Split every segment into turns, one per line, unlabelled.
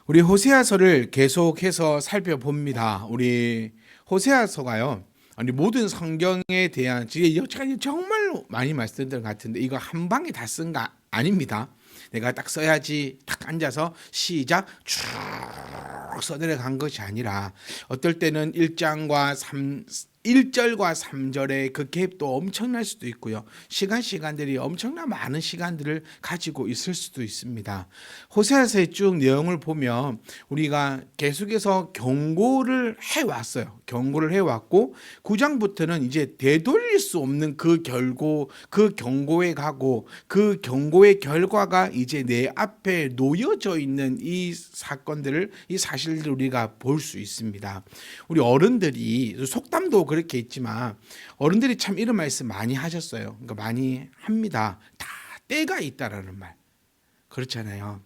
우리 호세아서를 계속해서 살펴봅니다. 우리 호세아서가요. 아니 모든 성경에 대한 여기까지 정말 많이 말씀드린 것 같은데 이거 한 방에 다 쓴 거 아닙니다. 내가 딱 써야지 딱 앉아서 시작 쭉 써내려간 것이 아니라 어떨 때는 1절과 3절의 그 갭도 엄청날 수도 있고요. 시간들이 엄청나 많은 시간들을 가지고 있을 수도 있습니다. 호세아서의 쭉 내용을 보면 우리가 계속해서 경고를 해왔어요. 경고를 해왔고 9장부터는 이제 되돌릴 수 없는 그 경고에 가고 그 경고의 결과가 이제 내 앞에 놓여져 있는 이 사건들을 이 사실들을 우리가 볼 수 있습니다. 우리 어른들이 속담도 그렇게 있지만 어른들이 참 이런 말씀 많이 하셨어요. 그러니까 많이 합니다. 다 때가 있다라는 말. 그렇잖아요.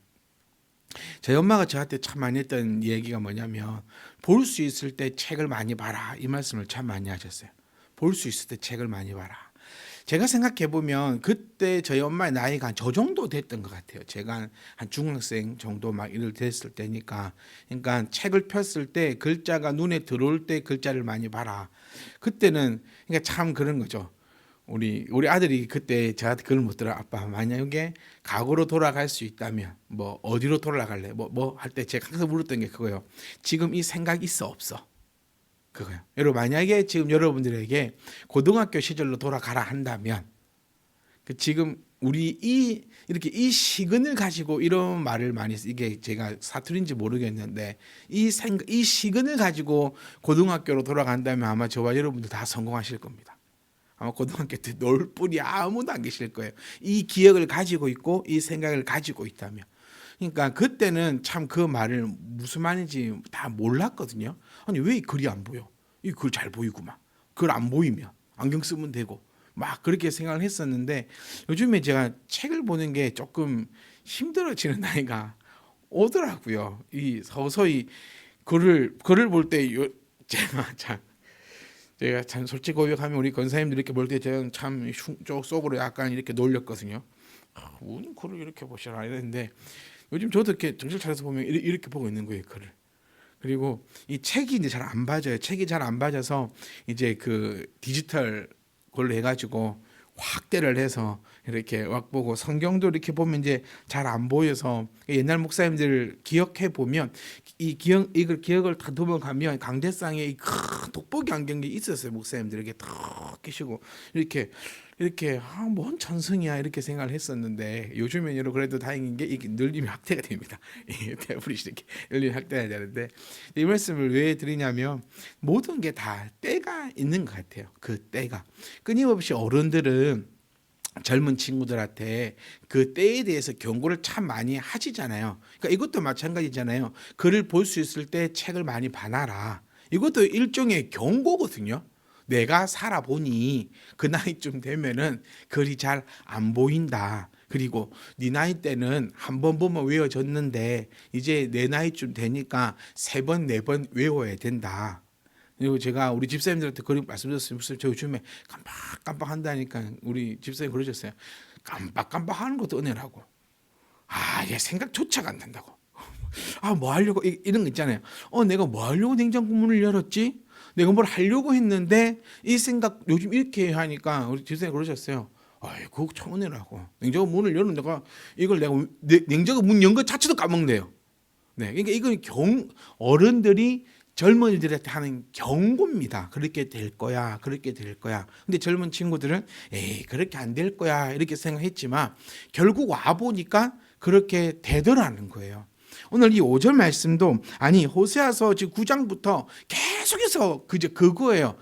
저희 엄마가 저한테 참 많이 했던 얘기가 뭐냐면 볼 수 있을 때 책을 많이 봐라. 이 말씀을 참 많이 하셨어요. 볼 수 있을 때 책을 많이 봐라. 제가 생각해 보면 그때 저희 엄마의 나이가 저 정도 됐던 것 같아요. 제가 한 중학생 정도 막 이럴 됐을 때니까. 그러니까 책을 폈을 때 글자가 눈에 들어올 때 글자를 많이 봐라. 그때는 그러니까 참 그런 거죠. 우리 아들이 그때 저한테 그걸 묻더라. 아빠 만약에 과거로 돌아갈 수 있다면 뭐 어디로 돌아갈래? 뭐 할 때 제가 항상 물었던 게 그거예요. 지금 이 생각 있어 없어? 그거요. 여러분 만약에 지금 여러분들에게 고등학교 시절로 돌아가라 한다면 지금 우리 이렇게 이 시근을 가지고 이런 말을 많이 이게 제가 사투리인지 모르겠는데 이 시근을 가지고 고등학교로 돌아간다면 아마 저와 여러분들 다 성공하실 겁니다. 아마 고등학교 때 놀 뿐이 아무도 안 계실 거예요. 이 기억을 가지고 있고 이 생각을 가지고 있다면. 그러니까 그때는 참 그 말을 무슨 말인지 다 몰랐거든요. 아니 왜 이 글이 안 보여? 이 글 잘 보이구만. 글 안 보이면 안경 쓰면 되고 막 그렇게 생각을 했었는데 요즘에 제가 책을 보는 게 조금 힘들어지는 나이가 오더라고요. 이 서서히 글을 볼 때 제가 참 솔직히 고백하면 우리 권사님들 이렇게 볼 때 저는 참 속으로 약간 이렇게 놀렸거든요. 운 글을 이렇게 보시라 이랬는데 요즘 저도 이렇게 정신 차려서 보면 이렇게 보고 있는 거예요, 글을. 그리고 이 책이 이제 잘 안 봐져요. 책이 잘 안 봐져서 이제 그 디지털 걸로 해가지고 확대를 해서 이렇게 막 보고 성경도 이렇게 보면 이제 잘 안 보여서 옛날 목사님들 기억해 보면 이걸 기억을 다듬어 가면 강대상에 이 큰 돋보기 안경이 있었어요. 목사님들 이렇게 탁 끼시고 이렇게 뭔 찬성이야 이렇게 생각을 했었는데 요즘엔 여러분 그래도 다행인 게 이게 늘림이 확대가 됩니다. 태블릿이 이렇게 늘림이 확대가 되는데 이 말씀을 왜 드리냐면 모든 게 다 때가 있는 것 같아요. 그 때가 끊임없이 어른들은 젊은 친구들한테 그 때에 대해서 경고를 참 많이 하시잖아요. 그러니까 이것도 마찬가지잖아요. 글을 볼 수 있을 때 책을 많이 봐놔라. 이것도 일종의 경고거든요. 내가 살아보니 그 나이쯤 되면은 글이 잘 안 보인다. 그리고 네 나이 때는 한 번 보면 외워졌는데 이제 내 나이쯤 되니까 세 번, 네 번 외워야 된다. 그리고 제가 우리 집사님들한테 그렇게 말씀드렸어요. 무슨 저 요즘에 깜빡깜빡 한다니까 우리 집사님 그러셨어요. 깜빡깜빡 하는 것도 은혜라고. 얘 생각조차가 안 난다고. 뭐 하려고 이런 거 있잖아요. 내가 뭐 하려고 냉장고 문을 열었지? 내가 뭘 하려고 했는데 이 생각 요즘 이렇게 하니까 우리 집사님 그러셨어요. 그거 참 은혜라고. 냉장고 문을 열는 내가 이걸 내가 냉장고 문 연 것 자체도 까먹네요. 네, 그러니까 이건 어른들이 젊은이들한테 하는 경고입니다. 그렇게 될 거야, 그렇게 될 거야. 근데 젊은 친구들은 그렇게 안 될 거야 이렇게 생각했지만 결국 와 보니까 그렇게 되더라는 거예요. 오늘 이 5절 말씀도 호세아서 지금 9장부터 계속해서 그거예요.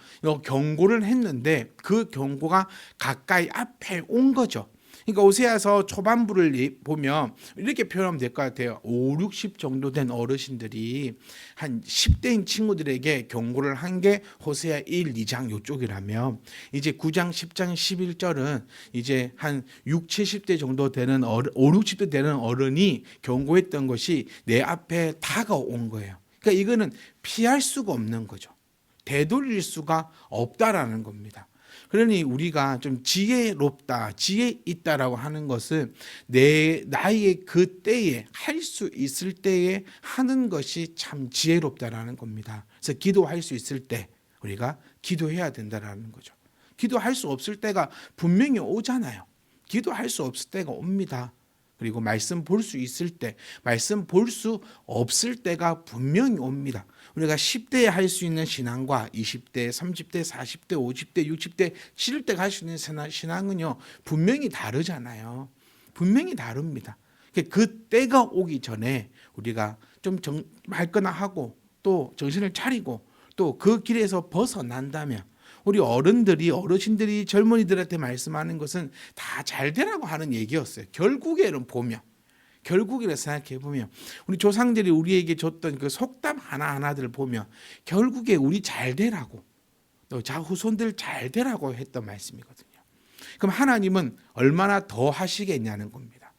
경고를 했는데 그 경고가 가까이 앞에 온 거죠. 그러니까 호세아서 초반부를 보면 이렇게 표현하면 될 것 같아요. 5, 60 정도 된 어르신들이 한 10대인 친구들에게 경고를 한 게 호세아 1, 2장 요쪽이라면 이제 9장, 10장, 11절은 이제 한 6, 70대 정도 되는 5, 60대 되는 어른이 경고했던 것이 내 앞에 다가온 거예요. 그러니까 이거는 피할 수가 없는 거죠. 되돌릴 수가 없다라는 겁니다. 그러니 우리가 좀 지혜롭다, 지혜 있다라고 하는 것은 나의 그 때에 할 수 있을 때에 하는 것이 참 지혜롭다라는 겁니다. 그래서 기도할 수 있을 때 우리가 기도해야 된다라는 거죠. 기도할 수 없을 때가 분명히 오잖아요. 기도할 수 없을 때가 옵니다. 그리고 말씀 볼 수 있을 때, 말씀 볼 수 없을 때가 분명히 옵니다. 우리가 10대에 할 수 있는 신앙과 20대, 30대, 40대, 50대, 60대, 70대가 할 수 있는 신앙은요, 분명히 다르잖아요. 분명히 다릅니다. 그 때가 오기 전에 우리가 좀 맑거나 하고 또 정신을 차리고 또 그 길에서 벗어난다면 우리 어르신들이 젊은이들한테 말씀하는 것은 다 잘 되라고 하는 얘기였어요. 결국에는 생각해 보면 우리 조상들이 우리에게 줬던 그 속담 하나하나들을 보면 결국에 우리 잘 되라고 또 자후손들 잘 되라고 했던 말씀이거든요. 그럼 하나님은 얼마나 더 하시겠냐는 겁니다.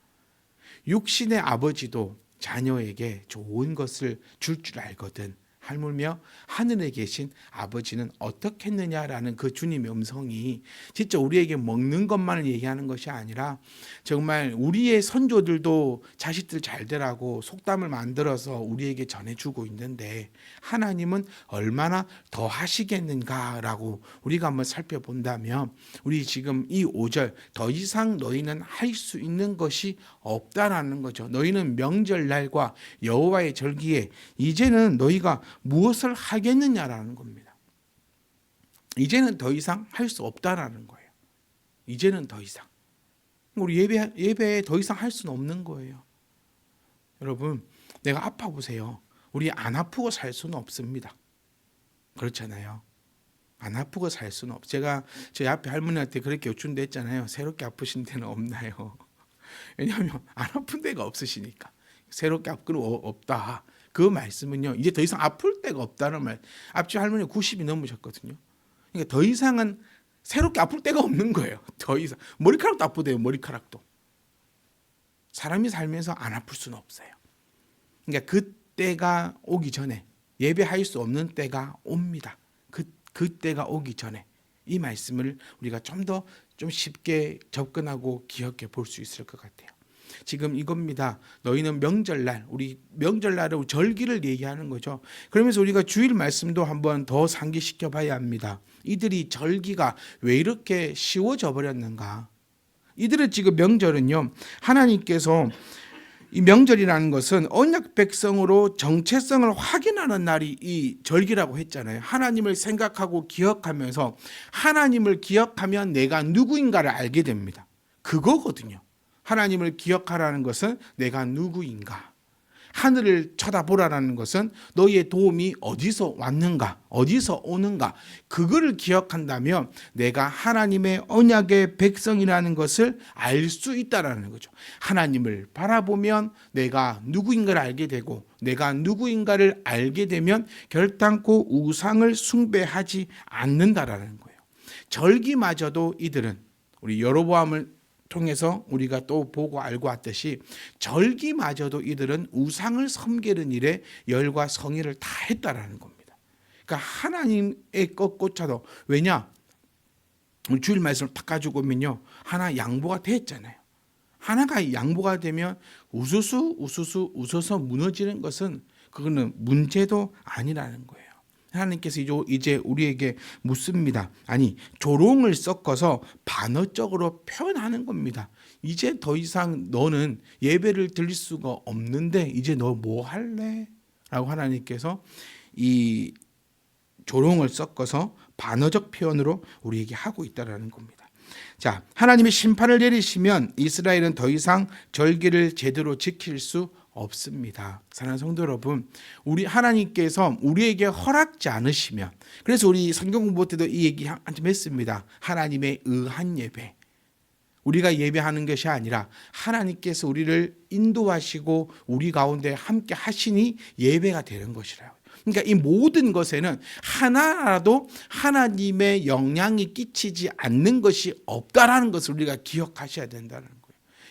육신의 아버지도 자녀에게 좋은 것을 줄 알거든. 하물며 하늘에 계신 아버지는 어떻겠느냐라는 그 주님의 음성이 진짜 우리에게 먹는 것만을 얘기하는 것이 아니라 정말 우리의 선조들도 자식들 잘 되라고 속담을 만들어서 우리에게 전해주고 있는데 하나님은 얼마나 더 하시겠는가라고 우리가 한번 살펴본다면 우리 지금 이 5절 더 이상 너희는 할 수 있는 것이 없다라는 거죠. 너희는 명절날과 여호와의 절기에 이제는 너희가 무엇을 하겠느냐라는 겁니다. 이제는 더 이상 할 수 없다라는 거예요. 이제는 더 이상. 우리 예배에 더 이상 할 수는 없는 거예요. 여러분, 내가 아파 보세요. 우리 안 아프고 살 수는 없습니다. 그렇잖아요. 안 아프고 살 수는 없어요. 제가 저희 앞에 할머니한테 그렇게 요청도 했잖아요. 새롭게 아프신 데는 없나요? 왜냐하면 안 아픈 데가 없으시니까. 새롭게 아픈 건 없다. 그 말씀은요, 이제 더 이상 아플 데가 없다는 말. 앞집 할머니 90이 넘으셨거든요. 그러니까 더 이상은 새롭게 아플 데가 없는 거예요. 더 이상. 머리카락도 아프대요, 머리카락도. 사람이 살면서 안 아플 수는 없어요. 그러니까 그 때가 오기 전에 예배할 수 없는 때가 옵니다. 그 때가 오기 전에 이 말씀을 우리가 좀 쉽게 접근하고 기억해 볼 수 있을 것 같아요. 지금 이겁니다. 너희는 명절날, 우리 명절날을 절기를 얘기하는 거죠. 그러면서 우리가 주일 말씀도 한번 더 상기시켜 봐야 합니다. 이들이 절기가 왜 이렇게 쉬워져 버렸는가? 이들은 지금 명절은요, 하나님께서 이 명절이라는 것은 언약 백성으로 정체성을 확인하는 날이 이 절기라고 했잖아요. 하나님을 생각하고 기억하면서 하나님을 기억하면 내가 누구인가를 알게 됩니다. 그거거든요. 하나님을 기억하라는 것은 내가 누구인가. 하늘을 쳐다보라는 것은 너희의 도움이 어디서 왔는가, 어디서 오는가. 그거를 기억한다면 내가 하나님의 언약의 백성이라는 것을 알 수 있다는 거죠. 하나님을 바라보면 내가 누구인가를 알게 되고 내가 누구인가를 알게 되면 결단코 우상을 숭배하지 않는다라는 거예요. 절기마저도 이들은 우리 여로보암을 통해서 우리가 또 보고 알고 왔듯이 절기마저도 이들은 우상을 섬기는 일에 열과 성의를 다 했다라는 겁니다. 그러니까 하나님의 것조차도, 왜냐? 우리 주일 말씀을 딱 가지고 오면요, 하나 양보가 됐잖아요. 하나가 양보가 되면 우수수 무너지는 것은 그거는 문제도 아니라는 거예요. 하나님께서 이제 우리에게 묻습니다. 아니, 조롱을 섞어서 반어적으로 표현하는 겁니다. 이제 더 이상 너는 예배를 드릴 수가 없는데 이제 너 뭐 할래? 라고 하나님께서 이 조롱을 섞어서 반어적 표현으로 우리에게 하고 있다는 겁니다. 자, 하나님이 심판을 내리시면 이스라엘은 더 이상 절기를 제대로 지킬 수 없습니다. 사랑하는 성도 여러분, 우리 하나님께서 우리에게 허락지 않으시면, 그래서 우리 성경 공부 때도 이 얘기 한참 했습니다. 하나님의 의한 예배. 우리가 예배하는 것이 아니라 하나님께서 우리를 인도하시고 우리 가운데 함께 하시니 예배가 되는 것이라고. 그러니까 이 모든 것에는 하나라도 하나님의 영향이 끼치지 않는 것이 없다라는 것을 우리가 기억하셔야 된다는 거예요.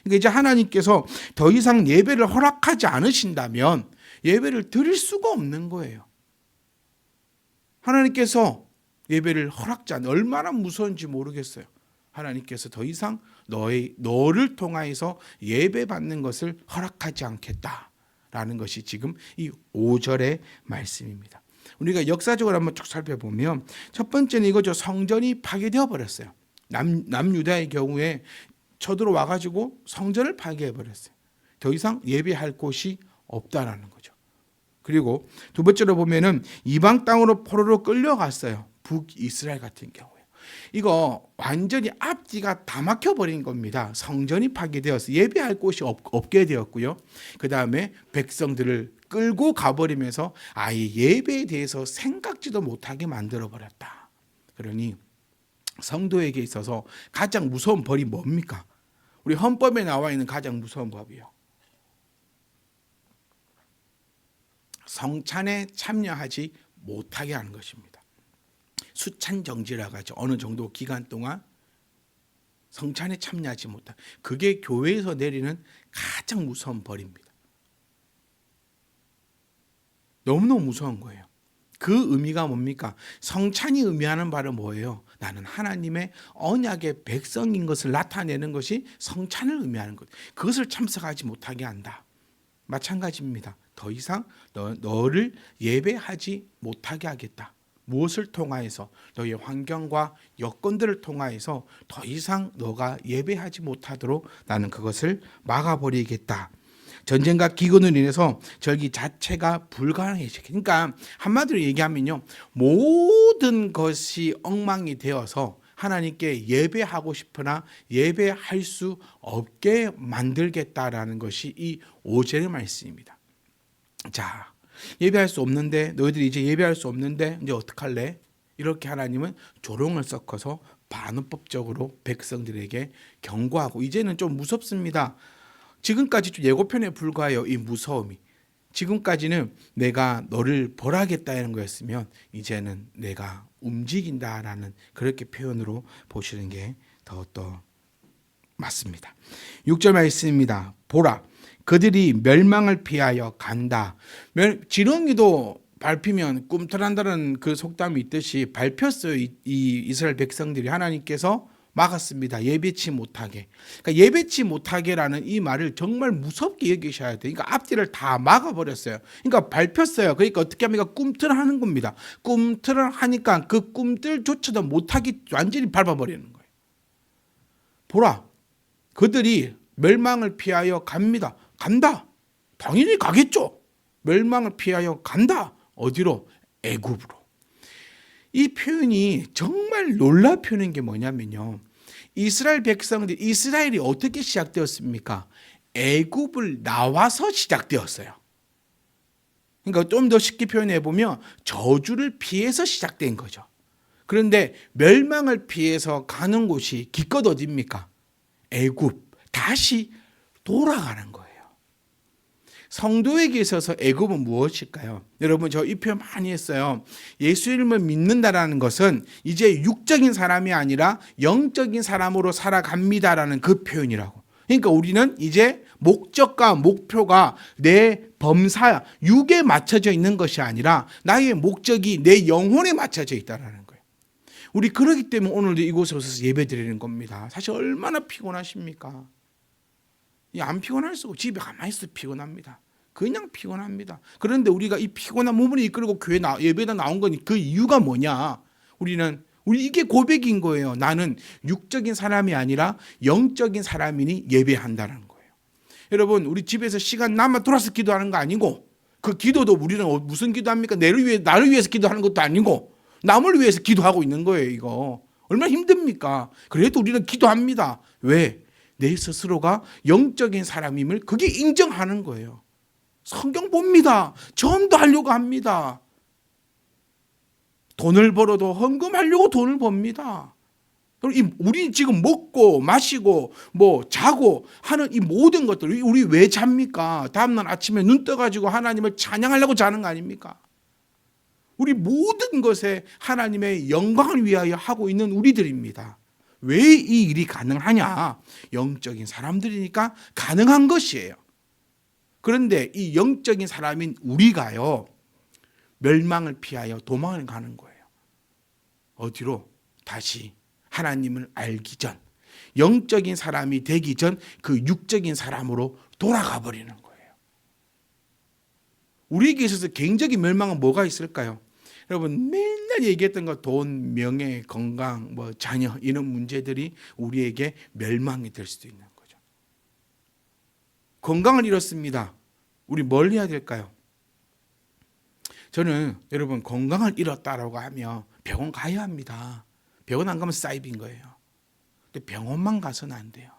그러니까 이제 하나님께서 더 이상 예배를 허락하지 않으신다면 예배를 드릴 수가 없는 거예요. 하나님께서 예배를 허락지 않는, 얼마나 무서운지 모르겠어요. 하나님께서 더 이상 너를 통하여서 예배 받는 것을 허락하지 않겠다라는 것이 지금 이 5절의 말씀입니다. 우리가 역사적으로 한번 쭉 살펴보면 첫 번째는 이거죠. 성전이 파괴되어 버렸어요. 남유다의 경우에 쳐들어와 가지고 성전을 파괴해 버렸어요. 더 이상 예배할 곳이 없다라는 거죠. 그리고 두 번째로 보면은 이방 땅으로 포로로 끌려갔어요. 북이스라엘 같은 경우에. 이거 완전히 앞뒤가 다 막혀버린 겁니다. 성전이 파괴되어서 예배할 곳이 없게 되었고요. 그 다음에 백성들을 끌고 가버리면서 아예 예배에 대해서 생각지도 못하게 만들어버렸다. 그러니 성도에게 있어서 가장 무서운 벌이 뭡니까? 우리 헌법에 나와 있는 가장 무서운 법이요. 성찬에 참여하지 못하게 하는 것입니다. 수찬 정지라고 하죠. 어느 정도 기간 동안 성찬에 참여하지 못한, 그게 교회에서 내리는 가장 무서운 벌입니다. 너무너무 무서운 거예요. 그 의미가 뭡니까? 성찬이 의미하는 바는 뭐예요? 나는 하나님의 언약의 백성인 것을 나타내는 것이 성찬을 의미하는 것. 그것을 참석하지 못하게 한다. 마찬가지입니다. 더 이상 너를 예배하지 못하게 하겠다. 무엇을 통하여서? 너의 환경과 여건들을 통하여서 더 이상 너가 예배하지 못하도록 나는 그것을 막아버리겠다. 전쟁과 기근으로 인해서 절기 자체가 불가능해지게. 그러니까 한마디로 얘기하면요, 모든 것이 엉망이 되어서 하나님께 예배하고 싶으나 예배할 수 없게 만들겠다라는 것이 이 5절의 말씀입니다. 자, 예배할 수 없는데, 너희들이 이제 예배할 수 없는데 이제 어떡할래? 이렇게 하나님은 조롱을 섞어서 반어법적으로 백성들에게 경고하고, 이제는 좀 무섭습니다. 지금까지 좀 예고편에 불과해요. 이 무서움이. 지금까지는 내가 너를 벌하겠다는 거였으면 이제는 내가 움직인다라는 그렇게 표현으로 보시는 게 더 맞습니다. 6절 말씀입니다. 보라, 그들이 멸망을 피하여 간다. 지렁이도 밟히면 꿈틀한다는 그 속담이 있듯이 밟혔어요. 이 이스라엘 백성들이. 하나님께서 막았습니다. 예배치 못하게. 그러니까 예배치 못하게라는 이 말을 정말 무섭게 여기셔야 돼요. 그러니까 앞뒤를 다 막아버렸어요. 그러니까 밟혔어요. 그러니까 어떻게 합니까? 꿈틀하는 겁니다. 꿈틀을 하니까 그 꿈틀조차도 못하게 완전히 밟아버리는 거예요. 보라, 그들이 멸망을 피하여 갑니다. 간다. 당연히 가겠죠. 멸망을 피하여 간다. 어디로? 애굽으로. 이 표현이 정말 놀랍히는 게 뭐냐면요, 이스라엘 백성들, 이스라엘이 어떻게 시작되었습니까? 애굽을 나와서 시작되었어요. 그러니까 좀 더 쉽게 표현해 보면 저주를 피해서 시작된 거죠. 그런데 멸망을 피해서 가는 곳이 기껏 어디입니까? 애굽. 다시 돌아가는 거예요. 성도에게 있어서 애굽은 무엇일까요? 여러분, 저 이 표현 많이 했어요. 예수님을 믿는다라는 것은 이제 육적인 사람이 아니라 영적인 사람으로 살아갑니다라는 그 표현이라고. 그러니까 우리는 이제 목적과 목표가 내 범사, 육에 맞춰져 있는 것이 아니라 나의 목적이 내 영혼에 맞춰져 있다는 거예요. 우리 그러기 때문에 오늘도 이곳에 오셔서 예배 드리는 겁니다. 사실 얼마나 피곤하십니까? 안 피곤할 수가, 집에 가만히 있어도 피곤합니다. 그냥 피곤합니다. 그런데 우리가 이 피곤한 몸을 이끌고 교회 예배에 나온 건 그 이유가 뭐냐? 우리 이게 고백인 거예요. 나는 육적인 사람이 아니라 영적인 사람이니 예배한다는 거예요. 여러분, 우리 집에서 시간 남아 돌아서 기도하는 거 아니고, 그 기도도 우리는 무슨 기도합니까? 나를 위해서 기도하는 것도 아니고 남을 위해서 기도하고 있는 거예요. 이거 얼마나 힘듭니까? 그래도 우리는 기도합니다. 왜? 내 스스로가 영적인 사람임을 그게 인정하는 거예요. 성경 봅니다. 전도 하려고 합니다. 돈을 벌어도 헌금하려고 돈을 법니다. 우리 지금 먹고 마시고 뭐 자고 하는 이 모든 것들, 우리 왜 잡니까? 다음날 아침에 눈 떠가지고 하나님을 찬양하려고 자는 거 아닙니까? 우리 모든 것에 하나님의 영광을 위하여 하고 있는 우리들입니다. 왜 이 일이 가능하냐? 영적인 사람들이니까 가능한 것이에요. 그런데 이 영적인 사람인 우리가요, 멸망을 피하여 도망을 가는 거예요. 어디로? 다시 하나님을 알기 전, 영적인 사람이 되기 전 그 육적인 사람으로 돌아가 버리는 거예요. 우리에게 있어서 개인적인 멸망은 뭐가 있을까요? 여러분 맨날 얘기했던 거 돈, 명예, 건강, 뭐 자녀 이런 문제들이 우리에게 멸망이 될 수도 있는 거죠. 건강을 잃었습니다. 우리 뭘 해야 될까요? 저는 여러분 건강을 잃었다라고 하면 병원 가야 합니다. 병원 안 가면 사이비인 거예요. 근데 병원만 가서는 안 돼요.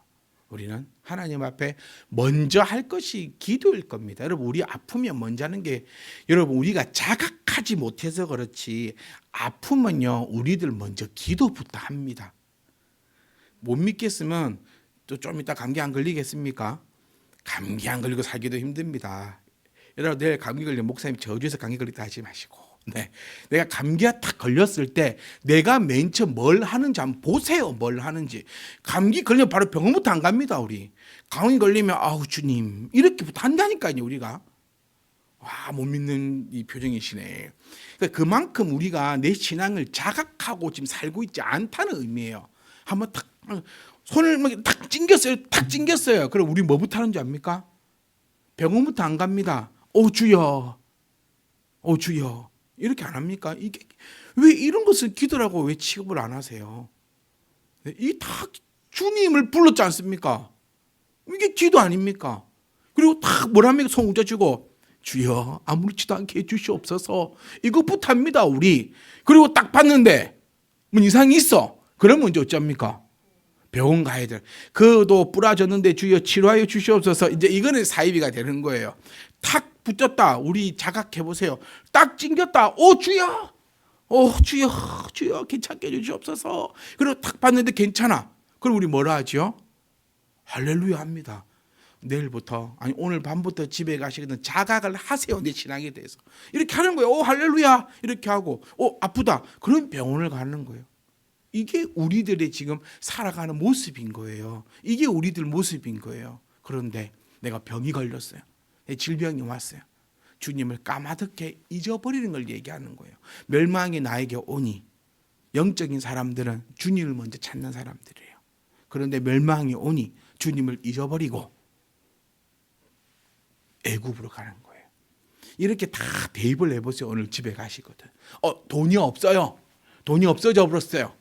우리는 하나님 앞에 먼저 할 것이 기도일 겁니다. 여러분 우리 아프면 먼저 하는 게 여러분 우리가 자각하지 못해서 그렇지 아프면요 우리들 먼저 기도부터 합니다. 못 믿겠으면 또 좀 이따 감기 안 걸리겠습니까? 감기 안 걸리고 살기도 힘듭니다. 여러분 내일 감기 걸리면 목사님 저주에서 감기 걸리다 하지 마시고 네. 내가 감기가 딱 걸렸을 때 내가 맨 처음 뭘 하는지 한번 보세요. 뭘 하는지. 감기 걸리면 바로 병원부터 안 갑니다. 우리 감기 걸리면 아우 주님 이렇게부터 한다니까요. 우리가 와, 못 믿는 이 표정이시네. 그러니까 그만큼 우리가 내 신앙을 자각하고 지금 살고 있지 않다는 의미예요. 한번 탁 손을 탁 찡겼어요. 탁 찡겼어요. 그럼 우리 뭐부터 하는지 압니까? 병원부터 안 갑니다. 오 주여, 오 주여. 이렇게 안 합니까? 이게 왜 이런 것을 기도라고 왜 취급을 안 하세요? 이 다 주님을 불렀지 않습니까? 이게 기도 아닙니까? 그리고 딱 뭐랍니까? 손 움켜쥐고 주여 아무렇지도 않게 해주시옵소서 이것부터 합니다 우리. 그리고 딱 봤는데 뭐 이상이 있어. 그러면 이제 어쩝니까? 병원 가야 돼. 그도 부러졌는데 주여 치료하여 주시옵소서. 이제 이거는 사이비가 되는 거예요. 탁 붙였다. 우리 자각해 보세요. 딱 찡겼다. 오 주여, 오 주여, 주여 괜찮게 해주시옵소서. 그리고 탁 봤는데 괜찮아. 그럼 우리 뭐라 하죠? 할렐루야 합니다. 내일부터 아니 오늘 밤부터 집에 가시거든 자각을 하세요. 내 신앙에 대해서 이렇게 하는 거예요. 오 할렐루야 이렇게 하고 오 아프다. 그럼 병원을 가는 거예요. 이게 우리들의 지금 살아가는 모습인 거예요. 이게 우리들 모습인 거예요. 그런데 내가 병이 걸렸어요. 질병이 왔어요. 주님을 까마득히 잊어버리는 걸 얘기하는 거예요. 멸망이 나에게 오니 영적인 사람들은 주님을 먼저 찾는 사람들이에요. 그런데 멸망이 오니 주님을 잊어버리고 애굽으로 가는 거예요. 이렇게 다 대입을 해보세요. 오늘 집에 가시거든. 돈이 없어요. 돈이 없어져 버렸어요.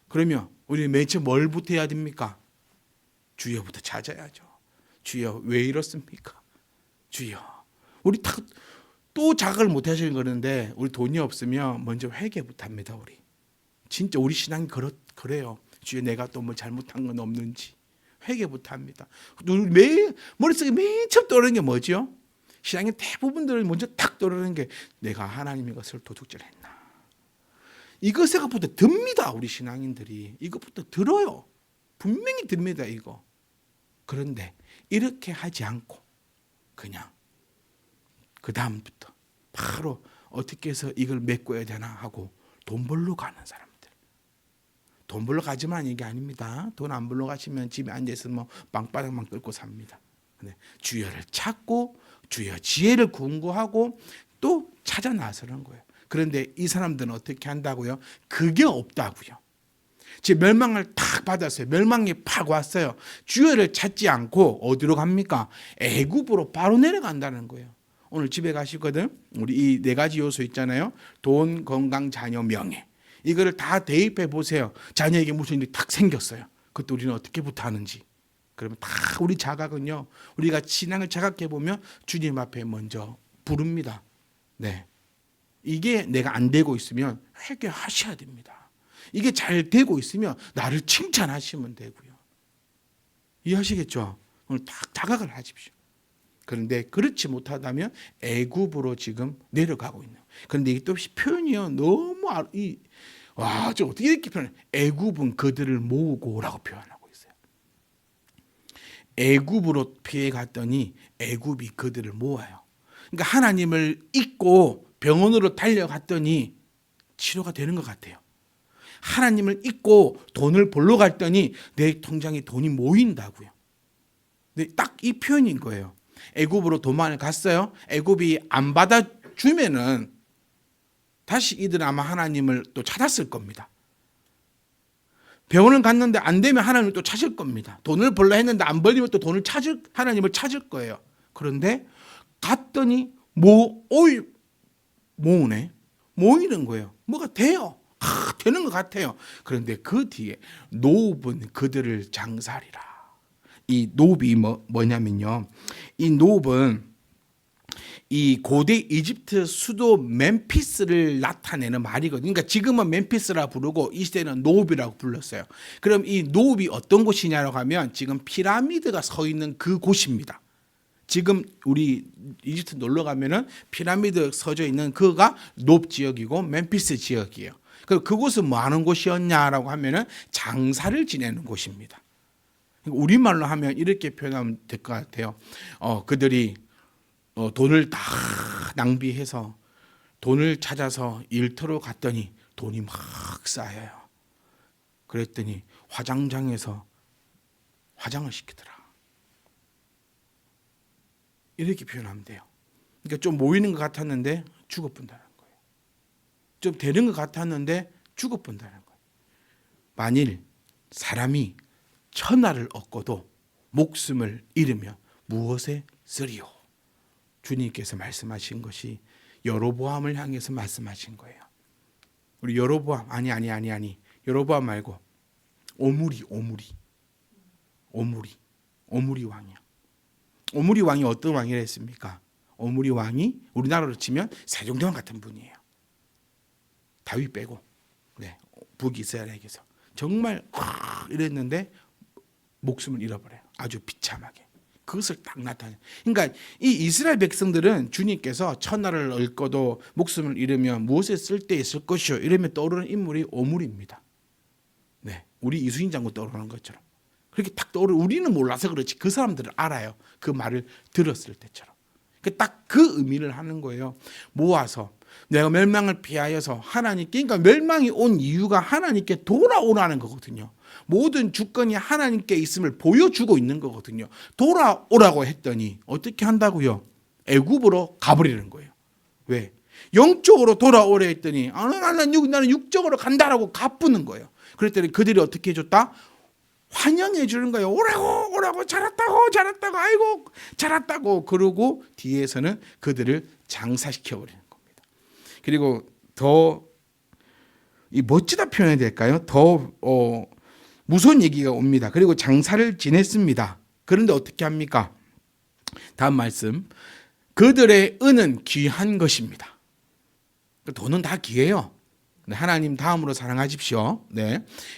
그러면 우리 맨 처음 뭘부터 해야 됩니까? 주여부터 찾아야죠. 주여 왜 이렇습니까? 주여. 우리 또 자각을 못 하시는 거는데 우리 돈이 없으면 먼저 회개부터 합니다. 우리 진짜 우리 신앙이 그래요. 주여 내가 또 뭐 잘못한 건 없는지 회개부터 합니다. 매일 머릿속에 맨 처음 떠오르는 게 뭐죠? 신앙의 대부분들은 먼저 탁 떠오르는 게 내가 하나님의 것을 도둑질했나. 이것에부터 듭니다. 우리 신앙인들이 이것부터 들어요. 분명히 듭니다. 이거. 그런데 이렇게 하지 않고 그냥 그 다음부터 바로 어떻게 해서 이걸 메꿔야 되나 하고 돈 벌러 가는 사람들. 돈 벌러 가지만 이게 아닙니다. 돈 안 벌러 가시면 집에 앉아서 뭐 빵바닥만 끓고 삽니다. 주여를 찾고 주여 지혜를 궁구하고 또 찾아 나서는 거예요. 그런데 이 사람들은 어떻게 한다고요? 그게 없다고요. 제 멸망을 탁 받았어요. 멸망이 팍 왔어요. 주여를 찾지 않고 어디로 갑니까? 애굽으로 바로 내려간다는 거예요. 오늘 집에 가시거든. 우리 이 네 가지 요소 있잖아요. 돈, 건강, 자녀, 명예. 이거를 다 대입해 보세요. 자녀에게 무슨 일이 탁 생겼어요. 그것도 우리는 어떻게부터 하는지. 그러면 다 우리 자각은요. 우리가 신앙을 자각해 보면 주님 앞에 먼저 부릅니다. 네. 이게 내가 안 되고 있으면 회개하셔야 됩니다. 이게 잘 되고 있으면 나를 칭찬하시면 되고요. 이해하시겠죠? 오늘 딱 자각을 하십시오. 그런데 그렇지 못하다면 애굽으로 지금 내려가고 있는. 그런데 이게 또 표현이요 너무 저 어떻게 이렇게 표현해? 애굽은 그들을 모으고라고 표현하고 있어요. 애굽으로 피해 갔더니 애굽이 그들을 모아요. 그러니까 하나님을 잊고 병원으로 달려갔더니 치료가 되는 것 같아요. 하나님을 잊고 돈을 벌러 갔더니 내 통장에 돈이 모인다고요. 근데 딱 이 표현인 거예요. 애굽으로 도망을 갔어요. 애굽이 안 받아주면은 다시 이들은 아마 하나님을 또 찾았을 겁니다. 병원을 갔는데 안 되면 하나님을 또 찾을 겁니다. 돈을 벌려 했는데 안 벌리면 또 하나님을 찾을 거예요. 그런데 갔더니 모이는 거예요. 뭐가 돼요. 되는 것 같아요. 그런데 그 뒤에 노읍은 그들을 장사하리라. 이 노읍이 뭐냐면요. 이 노읍은 이 고대 이집트 수도 멤피스를 나타내는 말이거든요. 그러니까 지금은 멤피스라 부르고 이 시대는 노읍이라고 불렀어요. 그럼 이 노읍이 어떤 곳이냐고 하면 지금 피라미드가 서 있는 그 곳입니다. 지금 우리 이집트 놀러 가면은 피라미드 서져 있는 그가 노읍 지역이고 멤피스 지역이에요. 그곳은 뭐 하는 곳이었냐라고 하면은 장사를 지내는 곳입니다. 우리말로 하면 이렇게 표현하면 될 것 같아요. 그들이 돈을 다 낭비해서 돈을 찾아서 일터로 갔더니 돈이 막 쌓여요. 그랬더니 화장장에서 화장을 시키더라. 이렇게 표현하면 돼요. 그러니까 좀 모이는 것 같았는데 죽어본다는 거예요. 좀 되는 것 같았는데 죽어본다는 거예요. 만일 사람이 천하를 얻고도 목숨을 잃으면 무엇에 쓰리요? 주님께서 말씀하신 것이 여로보암을 향해서 말씀하신 거예요. 우리 여로보암 아니 여로보암 말고 오므리 왕이야. 오므리 왕이 어떤 왕이라 했습니까? 오므리 왕이 우리나라로 치면 세종대왕 같은 분이에요. 다윗 빼고 북이스라엘에게서 정말 이랬는데 목숨을 잃어버려요. 아주 비참하게. 그것을 딱 나타내요. 그러니까 이 이스라엘 백성들은 주님께서 천하를 얻고도 목숨을 잃으면 무엇에 쓸데 있을 것이요 이러면 떠오르는 인물이 오므리입니다. 우리 이순신 장군 떠오르는 것처럼 그렇게 딱 떠오르. 우리는 몰라서 그렇지 그 사람들은 알아요. 그 말을 들었을 때처럼. 딱 그 의미를 하는 거예요. 모아서 내가 멸망을 피하여서 하나님께, 그러니까 멸망이 온 이유가 하나님께 돌아오라는 거거든요. 모든 주권이 하나님께 있음을 보여주고 있는 거거든요. 돌아오라고 했더니 어떻게 한다고요? 애굽으로 가버리는 거예요. 왜? 영적으로 돌아오래 했더니 나는 육적으로 간다라고 가쁘는 거예요. 그랬더니 그들이 어떻게 해줬다? 환영해 주는 거예요. 오라고 잘했다고 아이고 잘했다고. 그러고 뒤에서는 그들을 장사시켜 버리는 겁니다. 그리고 더 멋지다 표현해야 될까요? 더 무서운 얘기가 옵니다. 그리고 장사를 지냈습니다. 그런데 어떻게 합니까? 다음 말씀. 그들의 은은 귀한 것입니다. 돈은 다 귀해요. 하나님 다음으로 사랑하십시오.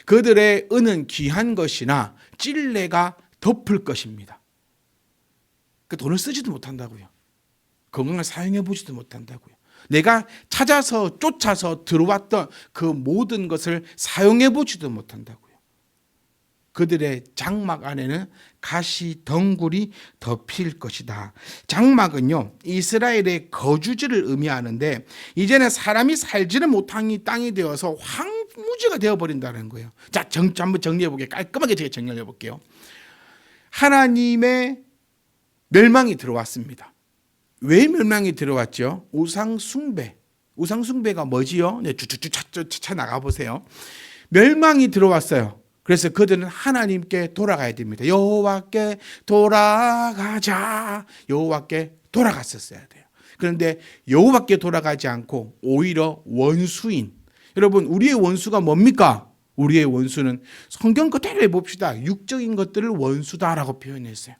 그들의 은은 귀한 것이나 찔레가 덮을 것입니다. 그 돈을 쓰지도 못한다고요. 건강을 사용해 보지도 못한다고요. 내가 찾아서 쫓아서 들어왔던 그 모든 것을 사용해 보지도 못한다고요. 그들의 장막 안에는 가시 덩굴이 덮일 것이다. 장막은요 이스라엘의 거주지를 의미하는데 이제는 사람이 살지는 못한 땅이 되어서 황무지가 되어버린다는 거예요. 자, 한번 정리해 볼게요. 깔끔하게 제가 정리해 볼게요. 하나님의 멸망이 들어왔습니다. 왜 멸망이 들어왔죠? 우상숭배. 우상숭배가 뭐지요? 쭉쭉쭉 찾아 나가보세요. 멸망이 들어왔어요. 그래서 그들은 하나님께 돌아가야 됩니다. 여호와께 돌아가자. 여호와께 돌아갔었어야 돼요. 그런데 여호와께 돌아가지 않고 오히려 원수인, 여러분 우리의 원수가 뭡니까? 우리의 원수는 성경 그대로 해봅시다. 육적인 것들을 원수다라고 표현했어요.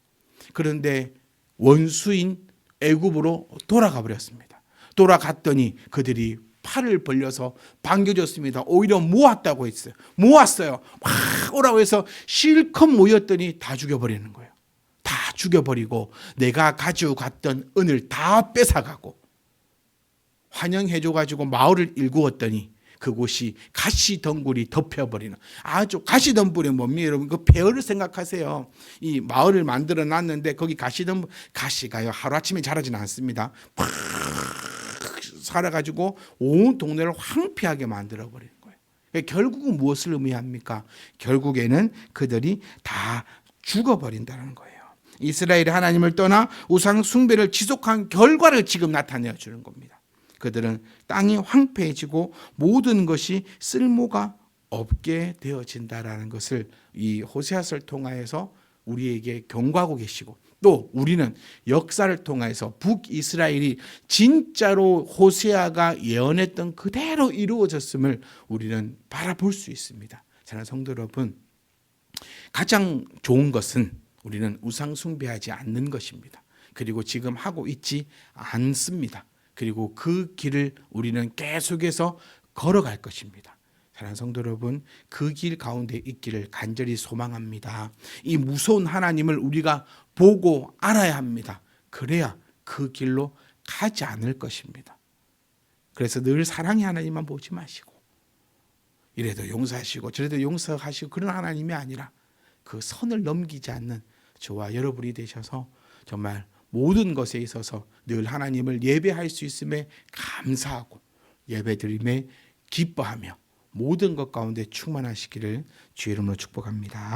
그런데 원수인 애굽으로 돌아가 버렸습니다. 돌아갔더니 그들이 팔을 벌려서 반겨줬습니다. 오히려 모았다고 했어요. 모았어요. 막 오라고 해서 실컷 모였더니 다 죽여버리는 거예요. 다 죽여버리고 내가 가지고 갔던 은을 다 뺏어가고 환영해줘가지고 마을을 일구었더니 그곳이 가시덩굴이 덮여버리는, 아주 가시덩굴이 뭡니까 여러분? 그 폐허를 생각하세요. 이 마을을 만들어 놨는데 거기 가시가요 하루아침에 자라지는 않습니다. 팍 살아가지고 온 동네를 황폐하게 만들어버리는 거예요. 결국은 무엇을 의미합니까? 결국에는 그들이 다 죽어버린다는 거예요. 이스라엘이 하나님을 떠나 우상 숭배를 지속한 결과를 지금 나타내 주는 겁니다. 그들은 땅이 황폐해지고 모든 것이 쓸모가 없게 되어진다라는 것을 이 호세아서를 통하여서 우리에게 경고하고 계시고, 또 우리는 역사를 통해서 북이스라엘이 진짜로 호세아가 예언했던 그대로 이루어졌음을 우리는 바라볼 수 있습니다. 사랑하는 성도 여러분, 가장 좋은 것은 우리는 우상 숭배하지 않는 것입니다. 그리고 지금 하고 있지 않습니다. 그리고 그 길을 우리는 계속해서 걸어갈 것입니다. 사랑하는 성도 여러분, 그 길 가운데 있기를 간절히 소망합니다. 이 무서운 하나님을 우리가 보고 알아야 합니다. 그래야 그 길로 가지 않을 것입니다. 그래서 늘 사랑의 하나님만 보지 마시고, 이래도 용서하시고 저래도 용서하시고 그런 하나님이 아니라 그 선을 넘기지 않는 저와 여러분이 되셔서 정말 모든 것에 있어서 늘 하나님을 예배할 수 있음에 감사하고 예배드림에 기뻐하며 모든 것 가운데 충만하시기를 주의 이름으로 축복합니다.